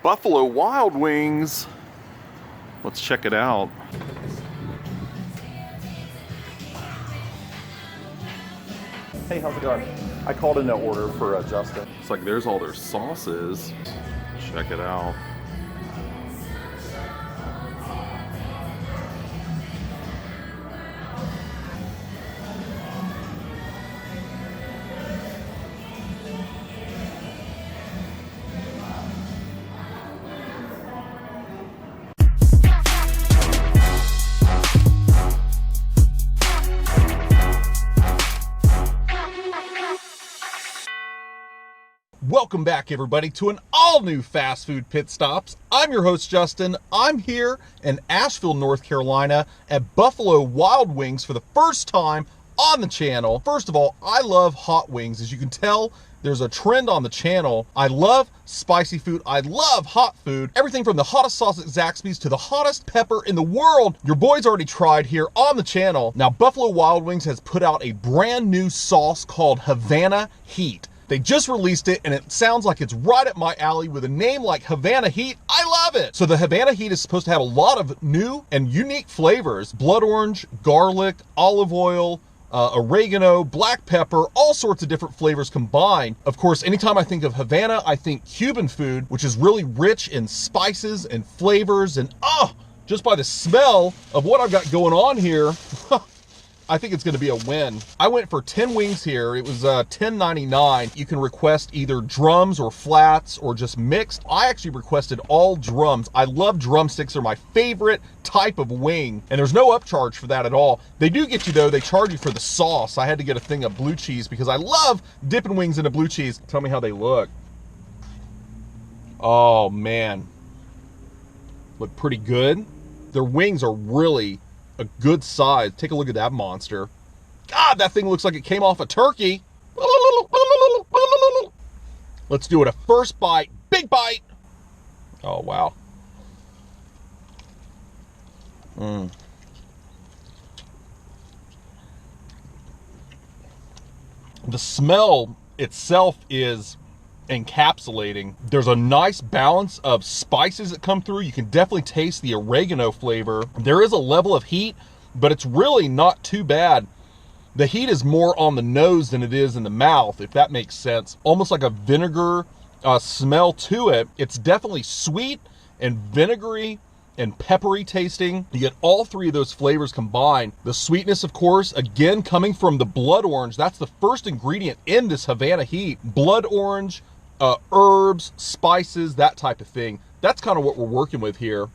Buffalo Wild Wings. Let's check it out. Hey, how's it going? I called in an order for Justin. It's like there's all their sauces. Check it out. Welcome back, everybody, to an all-new Fast Food Pit Stops. I'm your host, Justin. I'm here in Asheville, North Carolina at Buffalo Wild Wings for the first time on the channel. First of all, I love hot wings. As you can tell, there's a trend on the channel. I love spicy food. I love hot food. Everything from the hottest sauce at Zaxby's to the hottest pepper in the world. Your boy's already tried here on the channel. Now, Buffalo Wild Wings has put out a brand new sauce called Havana Heat. They just released it, and it sounds like it's right up my alley with a name like Havana Heat. I love it. So the Havana Heat is supposed to have a lot of new and unique flavors. Blood orange, garlic, olive oil, oregano, black pepper, all sorts of different flavors combined. Of course, anytime I think of Havana, I think Cuban food, which is really rich in spices and flavors. And just by the smell of what I've got going on here, I think it's going to be a win. I went for 10 wings here. It was $10.99. You can request either drums or flats or just mixed. I actually requested all drums. I love drumsticks. They're my favorite type of wing, and there's no upcharge for that at all. They do get you, though. They charge you for the sauce. I had to get a thing of blue cheese because I love dipping wings into blue cheese. Tell me how they look. Oh, man. Look pretty good. Their wings are really a good size. Take a look at that monster. God, that thing looks like it came off a turkey. Let's do it. A first bite. Big bite. Oh, wow. The smell itself is encapsulating. There's a nice balance of spices that come through. You can definitely taste the oregano flavor. There is a level of heat, but it's really not too bad. The heat is more on the nose than it is in the mouth, if that makes sense. Almost like a vinegar smell to it. It's definitely sweet and vinegary and peppery tasting. You get all three of those flavors combined. The sweetness, of course, again, coming from the blood orange. That's the first ingredient in this Havana Heat. Blood orange, herbs, spices, that type of thing. That's kind of what we're working with here.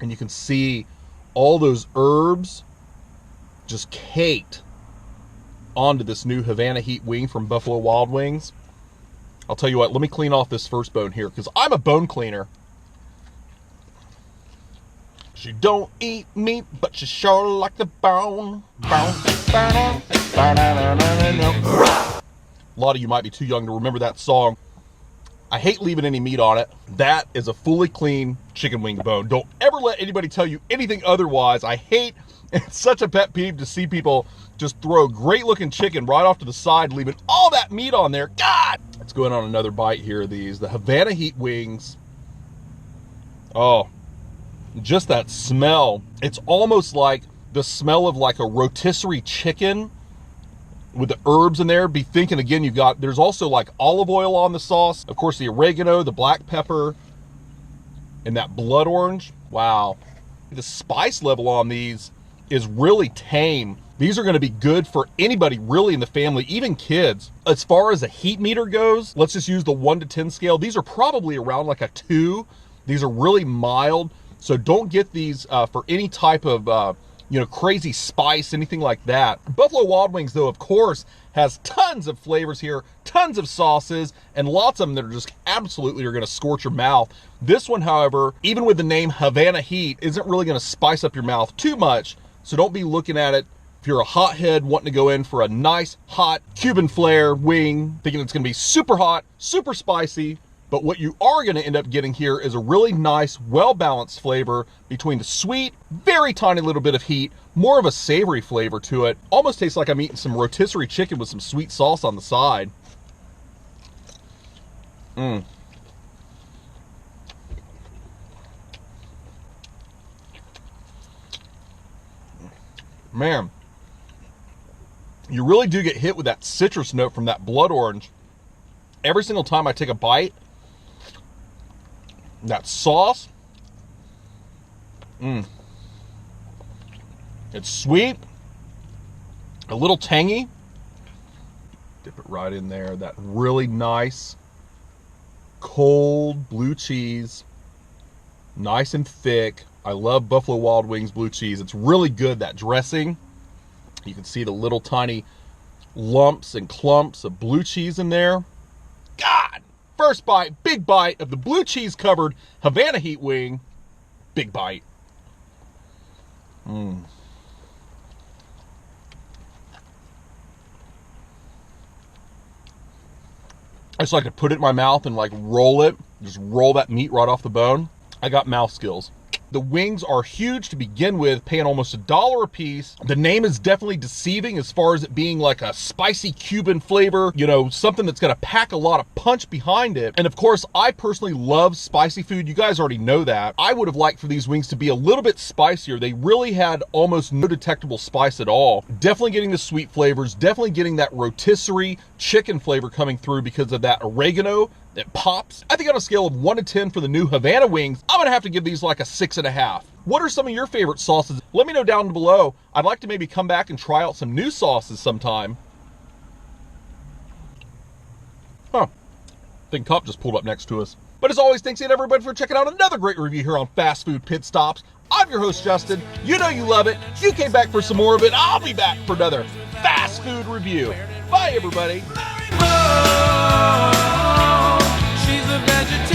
And you can see all those herbs just caked onto this new Havana Heat wing from Buffalo Wild Wings. I'll tell you what, let me clean off this first bone here because I'm a bone cleaner. She don't eat meat, but she sure like the bone. A lot of you might be too young to remember that song. I hate leaving any meat on it. That is a fully clean chicken wing bone. Don't ever let anybody tell you anything otherwise. I hate, it's such a pet peeve to see people just throw great looking chicken right off to the side, leaving all that meat on there. God! Let's go in on another bite here of these. The Havana Heat wings. Oh, just that smell. It's almost like the smell of like a rotisserie chicken with the herbs in there. Be thinking again, there's also like olive oil on the sauce. Of course, the oregano, the black pepper, and that blood orange. Wow. The spice level on these is really tame. These are going to be good for anybody really in the family, even kids. As far as a heat meter goes, let's just use the 1 to 10 scale. These are probably around like a 2. These are really mild. So don't get these for any type of, crazy spice, anything like that. Buffalo Wild Wings, though, of course, has tons of flavors here, tons of sauces, and lots of them that are just absolutely are going to scorch your mouth. This one, however, even with the name Havana Heat, isn't really going to spice up your mouth too much. So don't be looking at it if you're a hothead wanting to go in for a nice, hot Cuban flair wing, thinking it's going to be super hot, super spicy. But what you are going to end up getting here is a really nice, well-balanced flavor between the sweet, very tiny little bit of heat, more of a savory flavor to it. Almost tastes like I'm eating some rotisserie chicken with some sweet sauce on the side. Man, you really do get hit with that citrus note from that blood orange. Every single time I take a bite, that sauce, it's sweet, a little tangy. Dip it right in there. That really nice, cold blue cheese, nice and thick. I love Buffalo Wild Wings blue cheese. It's really good, that dressing. You can see the little tiny lumps and clumps of blue cheese in there. God, first bite, big bite of the blue cheese covered Havana Heat wing. Big bite. I just like to put it in my mouth and like roll it. Just roll that meat right off the bone. I got mouth skills. The wings are huge to begin with, paying almost $1 a piece. The name is definitely deceiving as far as it being like a spicy Cuban flavor, you know, something that's gonna pack a lot of punch behind it. And of course, I personally love spicy food. You guys already know that. I would have liked for these wings to be a little bit spicier. They really had almost no detectable spice at all. Definitely getting the sweet flavors, definitely getting that rotisserie chicken flavor coming through because of that oregano that pops. I think on a scale of 1 to 10 for the new Havana wings, I'm gonna have to give these like a 6.5. What are some of your favorite sauces? Let me know down below. I'd like to maybe come back and try out some new sauces sometime. I think Cop just pulled up next to us. But as always, thanks again everybody for checking out another great review here on Fast Food Pit Stops. I'm your host, Justin. You know you love it. You came back for some more of it. I'll be back for another fast food review. Bye, everybody. She's a vegetarian.